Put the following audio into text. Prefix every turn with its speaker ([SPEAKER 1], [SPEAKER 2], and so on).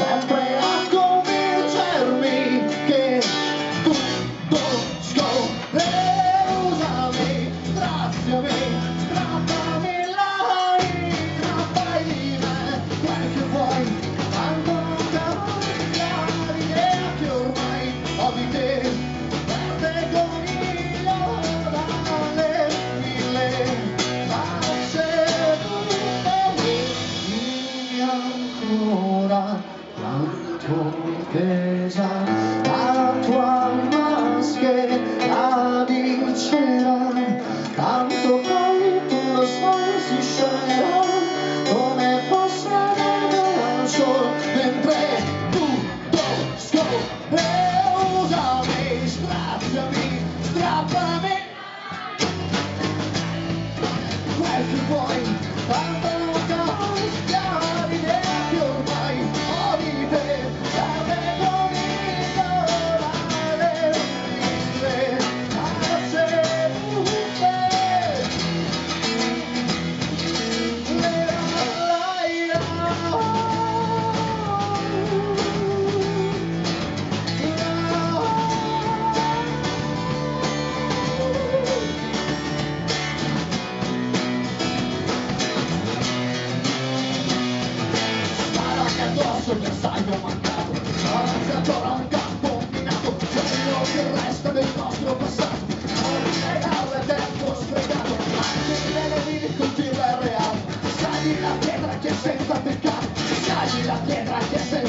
[SPEAKER 1] sempre a convincermi che tutto scorre. Usami, straziami, strappami l'anima, fai di me quel che vuoi, tanto non cambia l'idea che ormai ho di te, verde coniglio dalle mille facce e ancora quanto mi pesa la tua maschera di cera, tanto poi tu lo sai si scioglie come fosse un sole, mentre tutto scopre. Usami, straziami, strappami quel che vuoi, tanto non cambia l'idea che ormai ho di te, verde coniglio dalle mille facce tutte. Addosso che sai che ho mancato, avanza ancora un campo minato, quello che resta del nostro passato, non regalarle tempo sprecato, anche nelle vivi continua il reale, scagli la pietra che senza peccato, scagli la pietra che senza